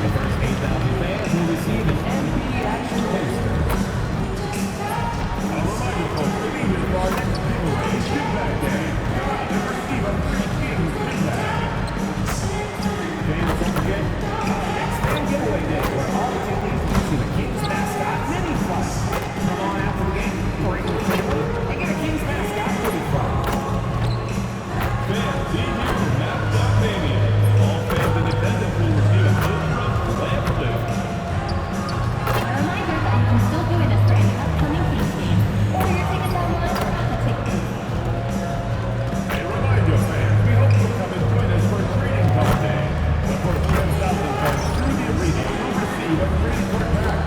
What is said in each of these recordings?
The first 8,000 fans will receive an NBA action poster. A reminder, folks, to be here for our next giveaway, Give Back Day. You receive a free Kings pin bag. Fans, don't forget, our next fan giveaway day, where all attendees will see the Kings mascot mini fun. Come on after the game, bring the family, and get a Kings mascot mini fun. Fans, see here from Mascot Mania. All fans in attendance will receive a Hillcrest lamp blue. A reminder that you can still join us for any upcoming Kings game. Order your tickets online or at the ticket booth. A reminder, fans, we hope you'll come and join us for Trading Card Day. The first 10,000 fans through the arena will receive a trading card pack.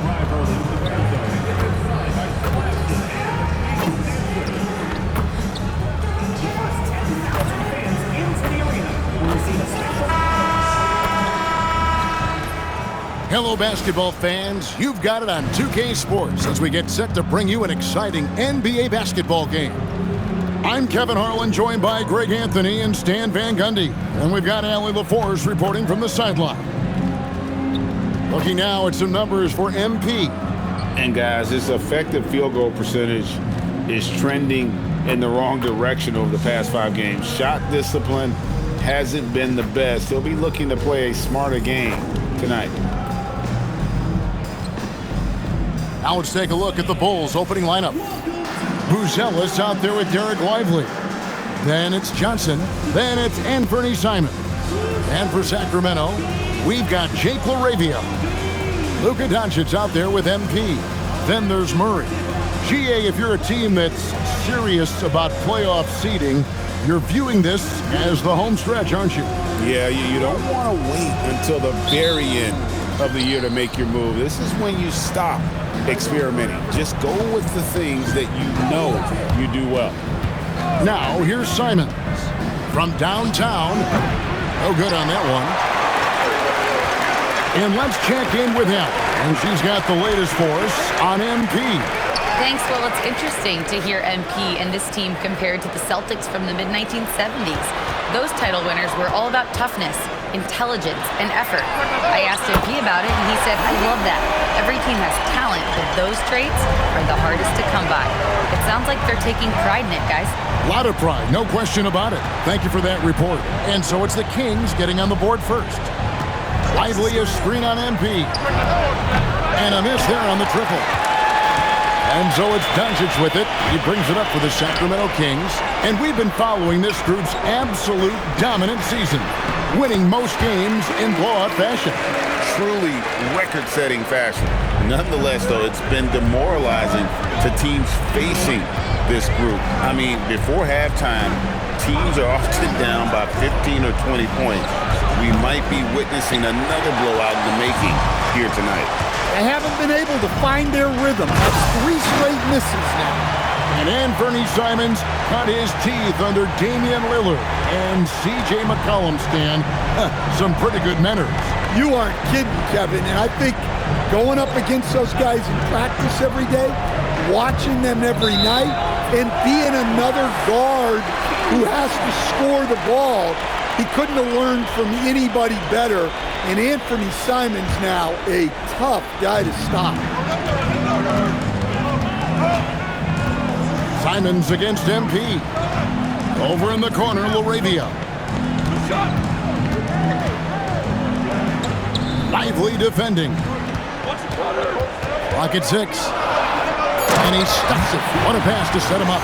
Arrive early to the fan zone and get them signed by Sebastian and the Kings dancers. The first 10,000 fans into the arena will receive a special. Hello, basketball fans. You've got it on 2K Sports as we get set to bring you an exciting NBA basketball game. I'm Kevin Harlan, joined by Greg Anthony and Stan Van Gundy. And we've got Allie LaForce reporting from the sideline. Looking now at some numbers for MP. And guys, his effective field goal percentage is trending in the wrong direction over the past 5 games. Shot discipline hasn't been the best. He'll be looking to play a smarter game tonight. Now let's take a look at the Bulls' opening lineup. Buzelis out there with Derek Lively. Then it's Johnson. Then it's Anthony Simons. And for Sacramento, we've got Jake LaRavia. Luka Doncic out there with MP. Then there's Murray. GA, if you're a team that's serious about playoff seeding, you're viewing this as the home stretch, aren't you? Yeah, you don't want to wait until the very end of the year to make your move. This is when you stop experimenting. Just go with the things that you know you do well. Now, here's Simons from downtown. No good on that one. And let's check in with him. And she's got the latest for us on MP. Thanks. Well, it's interesting to hear MP and this team compared to the Celtics from the mid-1970s. Those title winners were all about toughness, intelligence, and effort. I asked MP about it, and he said, I love that. Every team has talent, but those traits are the hardest to come by. It sounds like they're taking pride in it, guys. A lot of pride, no question about it. Thank you for that report. And so it's the Kings getting on the board first. Lively a screen on MP. And a miss there on the triple. And so it's Doncic with it. He brings it up for the Sacramento Kings. And we've been following this group's absolute dominant season, winning most games in blowout fashion. Truly record-setting fashion. Nonetheless, though, it's been demoralizing to teams facing this group. I mean, before halftime, teams are often down by 15 or 20 points. We might be witnessing another blowout in the making here tonight. They haven't been able to find their rhythm. That's 3 straight misses now. And Anthony Simons cut his teeth under Damian Lillard and C.J. McCollum, Stan. Some pretty good mentors. You aren't kidding, Kevin. And I think going up against those guys in practice every day, watching them every night, and being another guard who has to score the ball, he couldn't have learned from anybody better. And Anthony Simons now a tough guy to stop. Simons against MP. Over in the corner, LaRavia. Lively defending. Clock at 6. And he stuffs it. What a pass to set him up.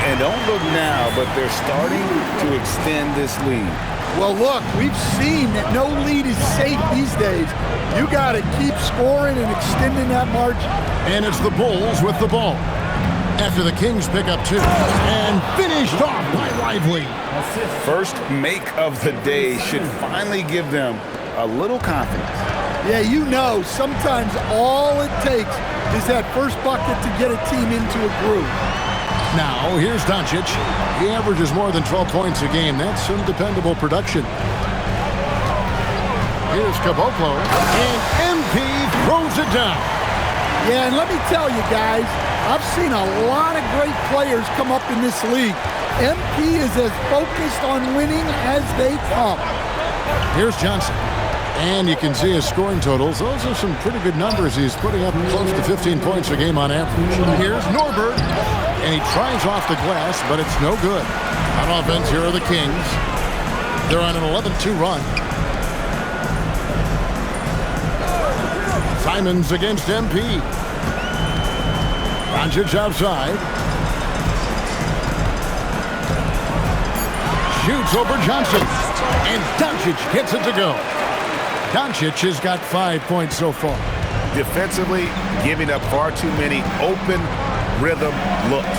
And don't look now, but they're starting to extend this lead. Well, look, we've seen that no lead is safe these days. You got to keep scoring and extending that margin. And it's the Bulls with the ball. After the Kings pick up 2. And finished off by Lively. First make of the day should finally give them a little confidence. Yeah, you know, sometimes all it takes is that first bucket to get a team into a groove. Now, here's Doncic. He averages more than 12 points a game. That's some dependable production. Here's Caboclo. And MP throws it down. Yeah, and let me tell you guys, I've seen a lot of great players come up in this league MP is as focused on winning as they come. Here's Johnson. And you can see his scoring totals. Those are some pretty good numbers. He's putting up close to 15 points a game on average. Here's Norberg. And he tries off the glass, but it's no good. On offense, here are the Kings. They're on an 11-2 run. Simons against MP. Doncic outside. Shoots over Johnson. And Doncic gets it to go. Doncic has got 5 points so far. Defensively, giving up far too many open rhythm looks.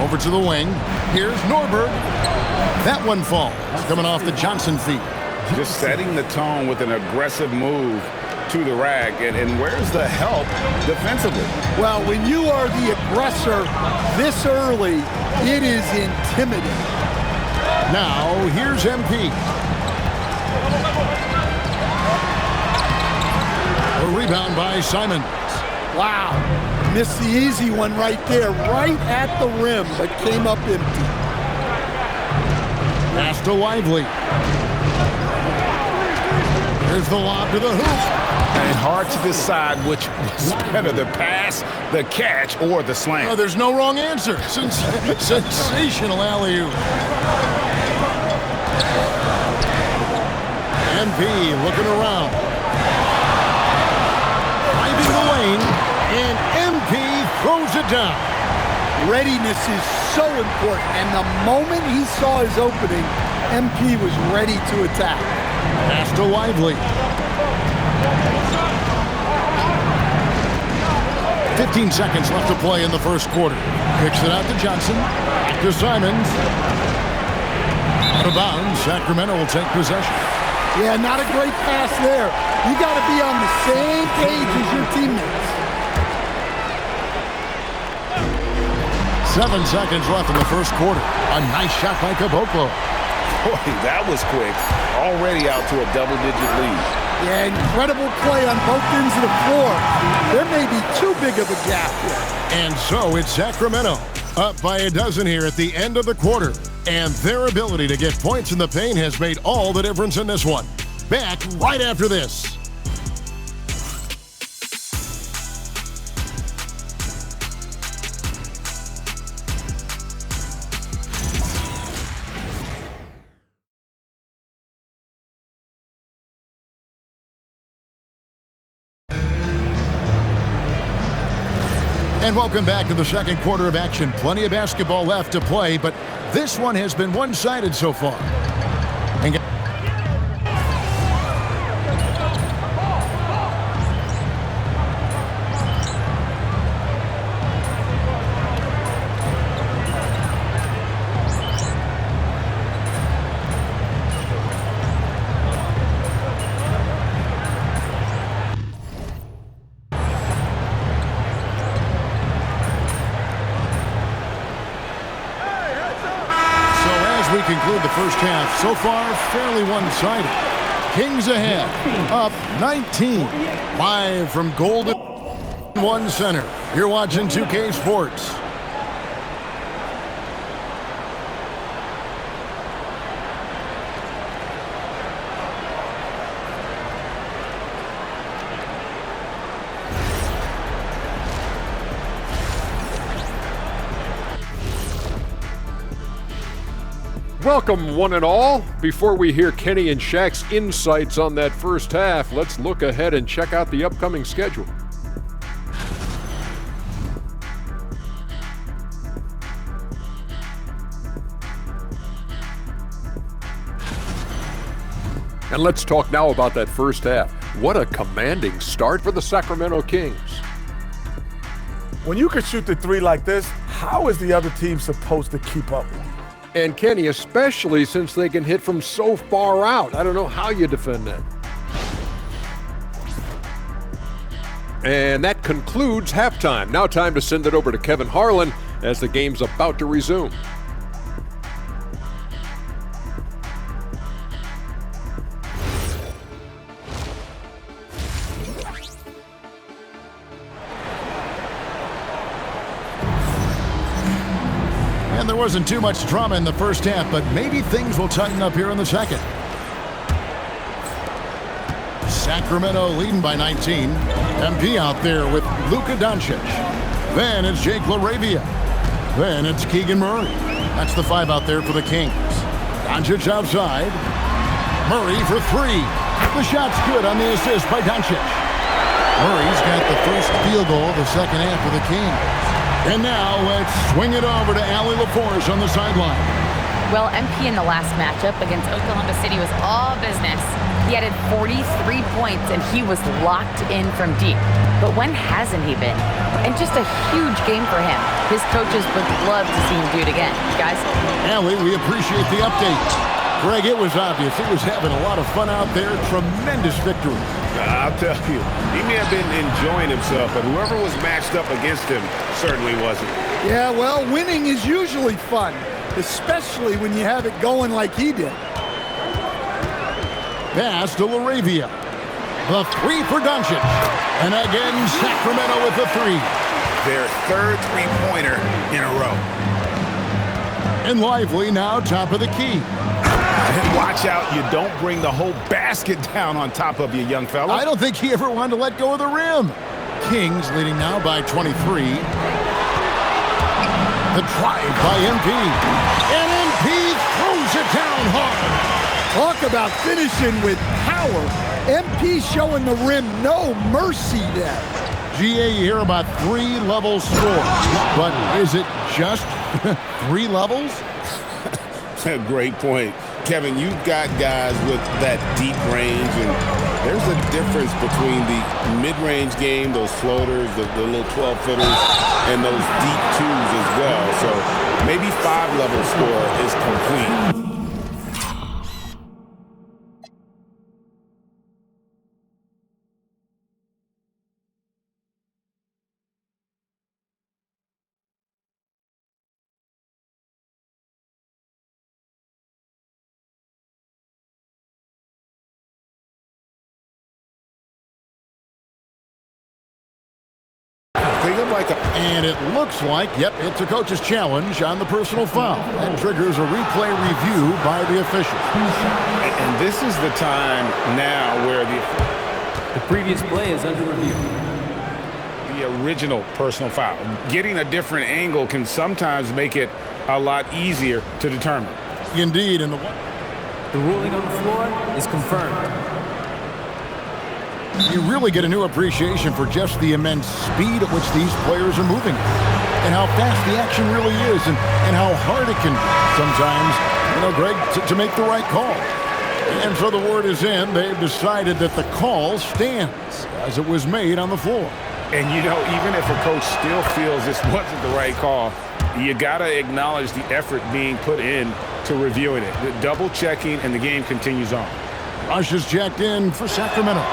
Over to the wing. Here's Norberg. That one falls. Coming off the Johnson feet. Just setting the tone with an aggressive move to the rack. And where's the help defensively? Well, when you are the aggressor this early, it is intimidating. Now, here's MP. A rebound by Simons. Wow. Missed the easy one right there, right at the rim, but came up empty. Pass to Lively. Here's the lob to the hoop. And hard to decide which was better, the pass, the catch, or the slam. Oh, there's no wrong answer. Sensational alley-oop. MP looking around. Driving the lane, and MP throws it down. Readiness is so important, and the moment he saw his opening, MP was ready to attack. Pass to Lively. 15 seconds left to play in the first quarter. Kicks it out to Johnson. Back to Simons. Out of bounds. Sacramento will take possession. Yeah, not a great pass there. You got to be on the same page as your teammates. 7 seconds left in the first quarter. A nice shot by Caboclo. Boy, that was quick. Already out to a double-digit lead. Yeah, incredible play on both ends of the floor. There may be too big of a gap here. And so it's Sacramento up by a dozen here at the end of the quarter. And their ability to get points in the paint has made all the difference in this one. Back right after this. And welcome back to the second quarter of action. Plenty of basketball left to play, but this one has been one-sided so far. And we conclude the first half. So far, fairly one-sided. Kings ahead, up 19. Live from Golden One Center. You're watching 2K Sports. Welcome, one and all. Before we hear Kenny and Shaq's insights on that first half, let's look ahead and check out the upcoming schedule. And let's talk now about that first half. What a commanding start for the Sacramento Kings. When you can shoot the three like this, how is the other team supposed to keep up? And Kenny, especially since they can hit from so far out. I don't know how you defend that. And that concludes halftime. Now time to send it over to Kevin Harlan as the game's about to resume. And there wasn't too much drama in the first half, but maybe things will tighten up here in the second. Sacramento leading by 19. MP out there with Luka Doncic. Then it's Jake LaRavia. Then it's Keegan Murray. That's the 5 out there for the Kings. Doncic outside. Murray for 3. The shot's good on the assist by Doncic. Murray's got the first field goal of the second half for the Kings. And now let's swing it over to Allie LaForce on the sideline. Well, MP in the last matchup against Oklahoma City was all business. He added 43 points, and he was locked in from deep. But when hasn't he been? And just a huge game for him. His coaches would love to see him do it again. Guys? Allie, we appreciate the update. Greg, it was obvious. He was having a lot of fun out there. Tremendous victory. I'll tell you, he may have been enjoying himself, but whoever was matched up against him certainly wasn't. Yeah, well, winning is usually fun, especially when you have it going like he did. Pass to LaRavia. The 3 for Doncic. And again, Sacramento with the 3. Their third three-pointer in a row. And Lively now top of the key. And watch out, you don't bring the whole basket down on top of you, young fella. I don't think he ever wanted to let go of the rim. Kings leading now by 23. The drive by MP. And MP throws it down hard. Talk about finishing with power. MP showing the rim no mercy there. GA here about 3 levels score. But is it just 3 levels? Great point. Kevin, you've got guys with that deep range, and there's a difference between the mid-range game, those floaters, the little 12-footers, and those deep 2s as well. So maybe 5-level score is complete. And it looks like, yep, it's a coach's challenge on the personal foul. That triggers a replay review by the official. And this is the time now where the previous play is under review. The original personal foul. Getting a different angle can sometimes make it a lot easier to determine. Indeed, and the ruling on the floor is confirmed. You really get a new appreciation for just the immense speed at which these players are moving and how fast the action really is and how hard it can sometimes, Greg, to make the right call. And so the word is in. They've decided that the call stands as it was made on the floor. And, even if a coach still feels this wasn't the right call, you got to acknowledge the effort being put in to reviewing it. The double-checking, and the game continues on. Rush is jacked in for Sacramento.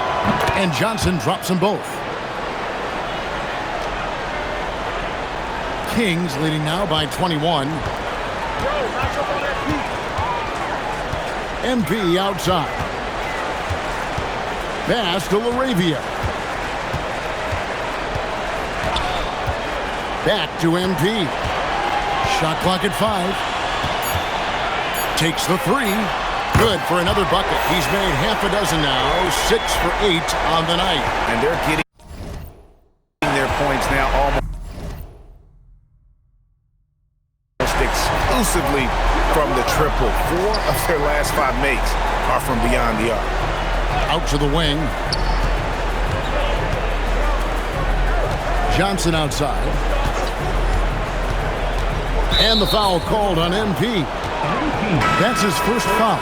And Johnson drops them both. Kings leading now by 21. MP outside. Pass to LaRavia. Back to MP. Shot clock at 5. Takes the 3. Good for another bucket. He's made half a dozen now, 6 for 8 on the night. And they're getting their points now almost exclusively from the triple. 4 of their last 5 makes are from beyond the arc. Out to the wing. Johnson outside. And the foul called on MP. That's his first foul.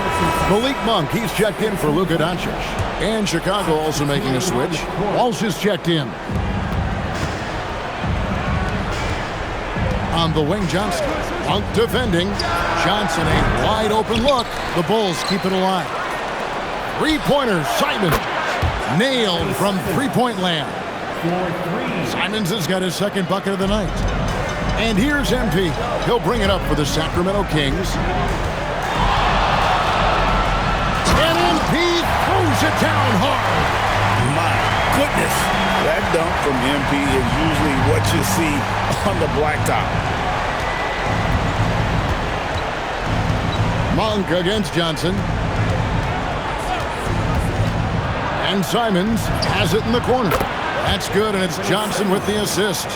Malik Monk, he's checked in for Luka Doncic. And Chicago also making a switch. Walsh is checked in. On the wing, Johnson. Monk defending. Johnson, a wide open look. The Bulls keep it alive. 3-pointer, Simon. Nailed from three-point land. Simons has got his second bucket of the night. And here's MP. He'll bring it up for the Sacramento Kings. And MP throws it down hard. My goodness. That dunk from MP is usually what you see on the blacktop. Dunk against Johnson. And Simons has it in the corner. That's good, and it's Johnson with the assist.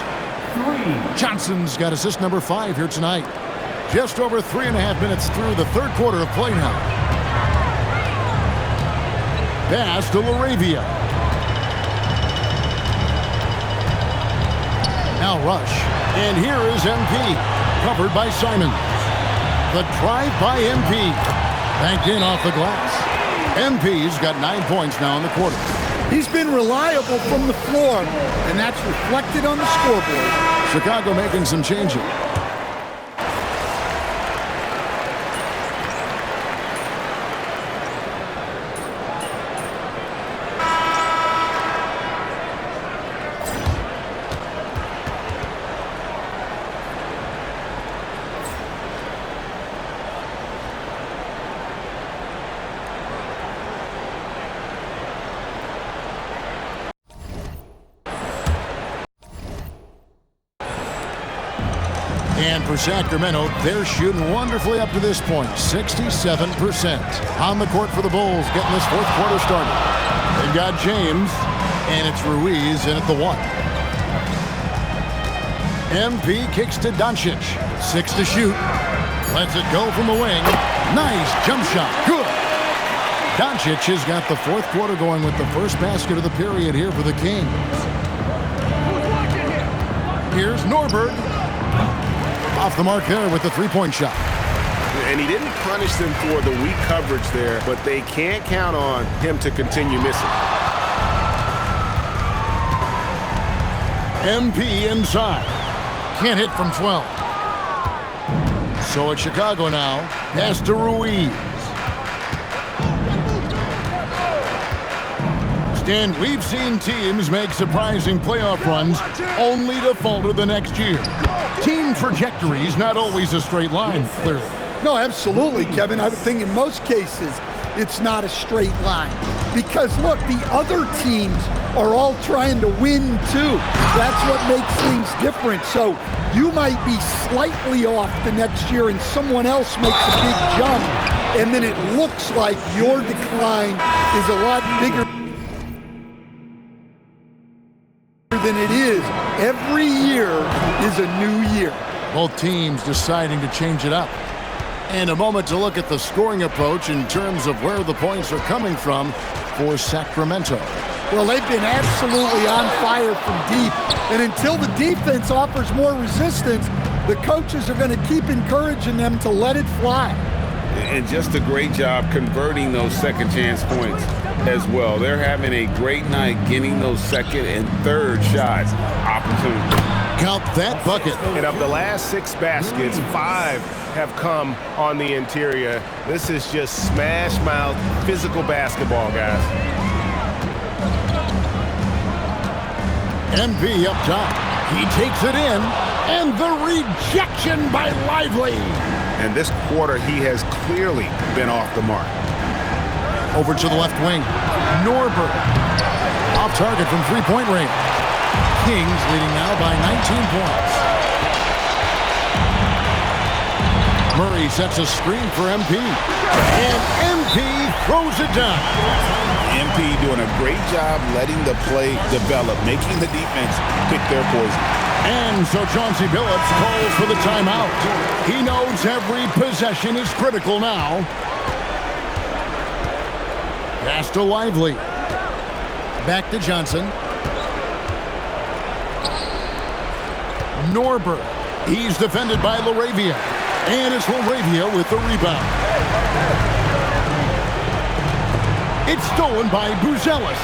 Johnson's got assist number 5 here tonight. Just over 3.5 minutes through the third quarter of play now. Pass to LaRavia. Now Rush. And here is MP. Covered by Simons. The drive by MP. Banked in off the glass. MP's got 9 points now in the quarter. He's been reliable from the floor, and that's reflected on the scoreboard. Chicago making some changes. And for Sacramento, they're shooting wonderfully up to this point, 67%. On the court for the Bulls, getting this fourth quarter started. They've got James, and it's Ruiz in at the 1. MP kicks to Doncic. 6 to shoot. Lets it go from the wing. Nice jump shot. Good. Doncic has got the fourth quarter going with the first basket of the period here for the Kings. Here's Norberg. Off the mark there with the three-point shot. And he didn't punish them for the weak coverage there, but they can't count on him to continue missing. MP inside. Can't hit from 12. So it's Chicago now. Pass to Ruiz. Stan, we've seen teams make surprising playoff runs only to falter the next year. Team trajectory is not always a straight line, clearly. No, absolutely, Kevin. I would think in most cases it's not a straight line. Because, look, the other teams are all trying to win, too. That's what makes things different. So you might be slightly off the next year and someone else makes a big jump, and then it looks like your decline is a lot bigger than it is. Every year is a new year. Both teams deciding to change it up. And a moment to look at the scoring approach in terms of where the points are coming from for Sacramento. Well, they've been absolutely on fire from deep. And until the defense offers more resistance, the coaches are going to keep encouraging them to let it fly. And just a great job converting those second chance points as well. They're having a great night getting those second and third shots opportunity. Count that bucket. And of the last 6 baskets, 5 have come on the interior. This is just smash mouth physical basketball, guys. MP up top. He takes it in, and the rejection by Lively. And this quarter, he has clearly been off the mark. Over to the left wing. Norberg. Off target from three-point range. Kings leading now by 19 points. Murray sets a screen for MP. And MP throws it down. MP doing a great job letting the play develop, making the defense pick their poison. And so Chauncey Billups calls for the timeout. He knows every possession is critical now. Pass to Lively. Back to Johnson. Norberg. He's defended by LaRavia. And it's LaRavia with the rebound. It's stolen by Buzelis.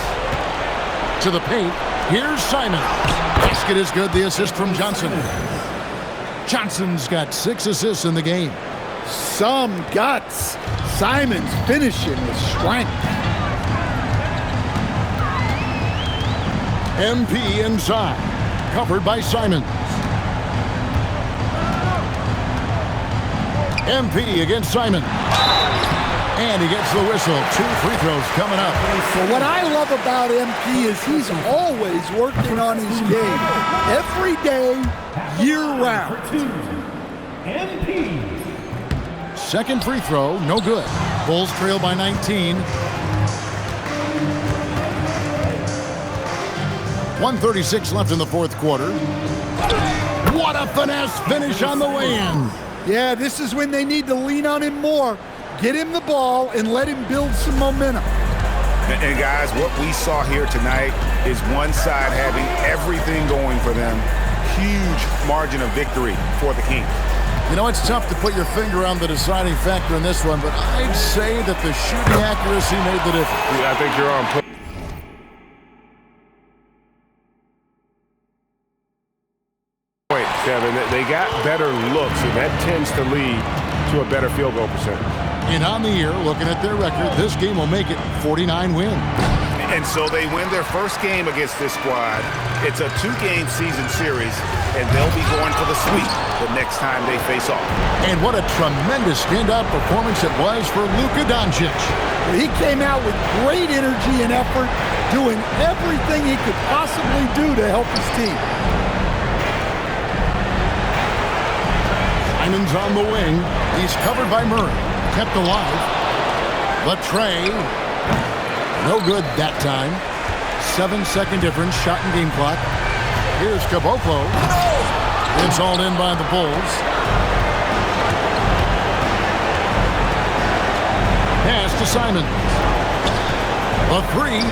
To the paint. Here's Simon. Basket is good. The assist from Johnson. Johnson's got 6 assists in the game. Some guts. Simon's finishing with strength. MP inside. Covered by Simons. MP against Simon. And he gets the whistle. 2 free throws coming up. Well, what I love about MP is he's always working on his game. Every day, year-round. Second free throw, no good. Bulls trail by 19. 1:36 left in the fourth quarter. What a finesse finish on the way in. Yeah, this is when they need to lean on him more. Get him the ball and let him build some momentum. And guys, what we saw here tonight is one side having everything going for them. Huge margin of victory for the Kings. You know, it's tough to put your finger on the deciding factor in this one, but I'd say that the shooting accuracy made the difference. Yeah, I think you're on. Kevin, they got better looks, and that tends to lead to a better field goal percentage. And on the year, looking at their record, this game will make it 49 wins. And so they win their first game against this squad. It's a 2-game season series, and they'll be going for the sweep the next time they face off. And what a tremendous standout performance it was for Luka Doncic. He came out with great energy and effort, doing everything he could possibly do to help his team. Simon's on the wing. He's covered by Murray. Kept alive. Latrey. No good that time. 7-second difference. Shot and game clock. Here's Caboclo. It's hauled in by the Bulls. Pass to Simon. A three.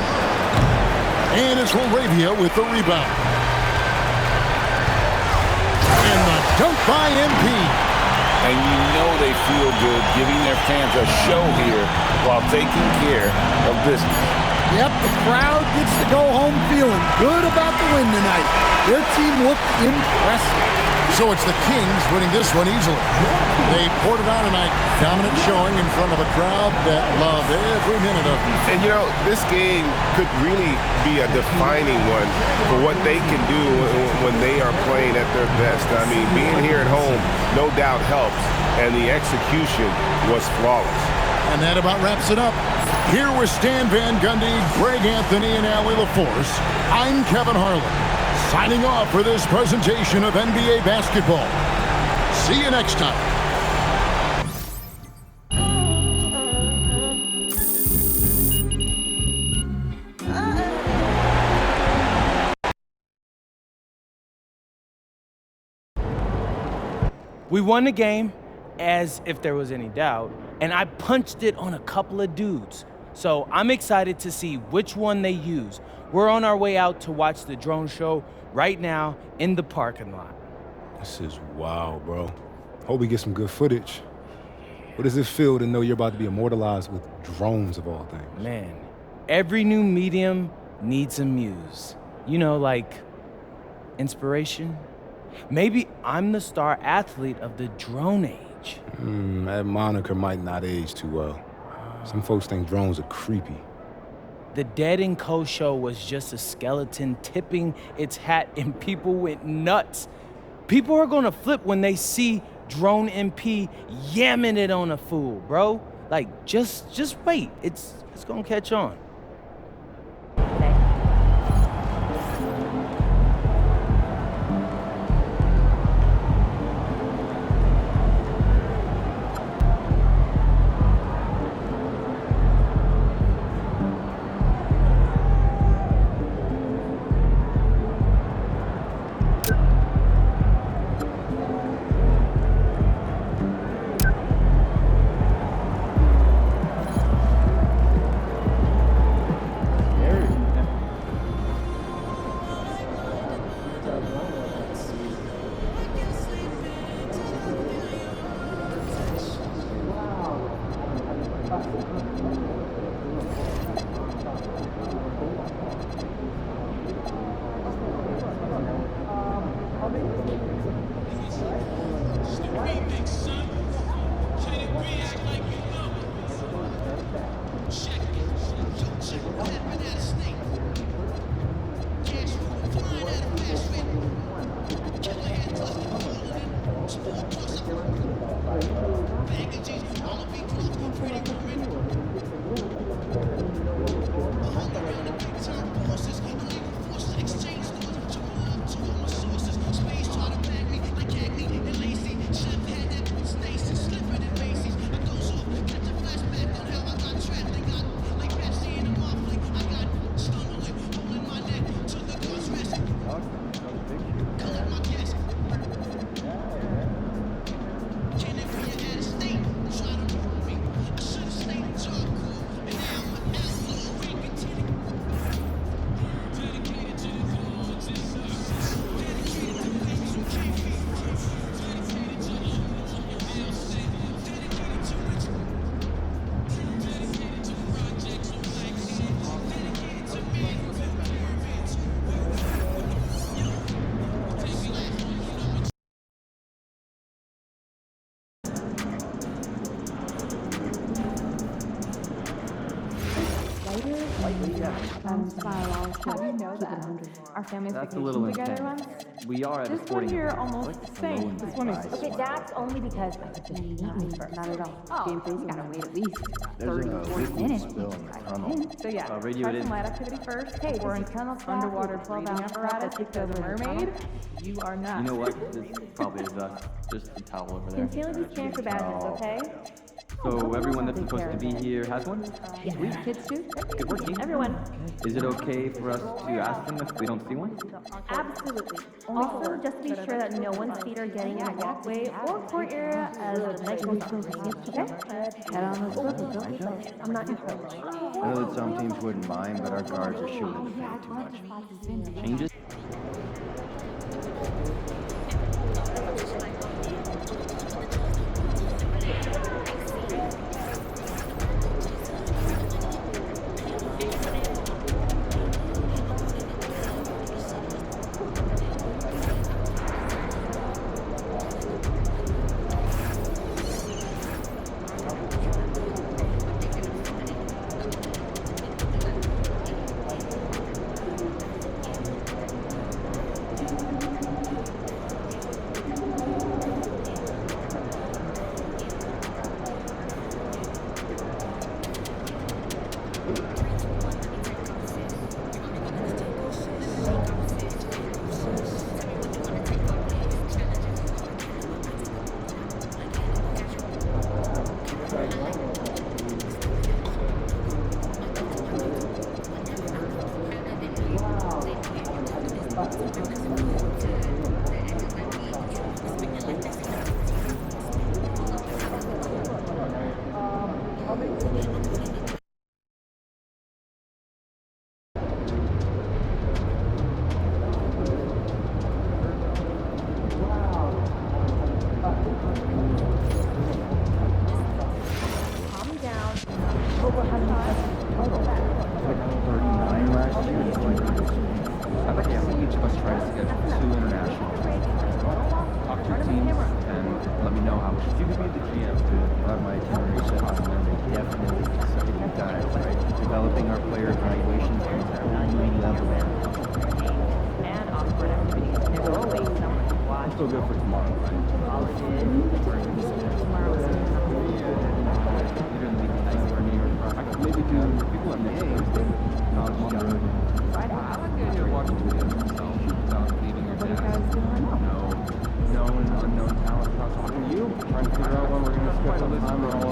And it's LaRavia with the rebound. And the dunk by MP. And you know they feel good giving their fans a show here while taking care of business. Yep, the crowd gets to go home feeling good about the win tonight. Their team looked impressive. So it's the Kings winning this one easily. They poured it on tonight. Dominant showing in front of a crowd that loved every minute of it. And, you know, this game could really be a defining one for what they can do when they are playing at their best. I mean, being here at home no doubt helps, and the execution was flawless. And that about wraps it up. Here with Stan Van Gundy, Greg Anthony, and Allie LaForce, I'm Kevin Harlan, signing off for this presentation of NBA basketball. See you next time. We won the game, as if there was any doubt, and I punched it on a couple of dudes. So I'm excited to see which one they use. We're on our way out to watch the drone show right now in the parking lot. This is wild, bro. Hope we get some good footage. What does it feel to know you're about to be immortalized with drones of all things? Man, every new medium needs a muse. You know, like inspiration. Maybe I'm the star athlete of the drone age. That moniker might not age too well. Some folks think drones are creepy. The Dead & Co show was just a skeleton tipping its hat and people went nuts. People are gonna flip when they see Drone MP yamming it on a fool, bro. Like, just wait. It's gonna catch on. Smile all the time. You know that. Our family's That's a little vacation together intense. once. We are at a This one sporting here event. almost Like the same. low This one is. price. Okay, that's only because I could just eat me first. Not at all. Oh, game face, you gotta wait at least 30, 40 minutes. So yeah, radio try it some in. light activity first. Hey, we're in underwater 12-ounce apparatus because of a mermaid. You are not. You know what? This probably is us. Just a towel over there. Conceal these cancer badges, okay? So everyone that's supposed to be here has one? Yeah, kids too. Good work, team. Everyone. Is it okay for us to ask them if we don't see one? Absolutely. Also, just be sure that no one's feet are getting in the walkway or court area as the night goes on. Okay? Head on those buttons. I'm not your coach. I know that some teams wouldn't mind, but our guards are shooting the paint too much. Changes? Known and unknown talent across the you. Trying to figure out when we're going to schedule this.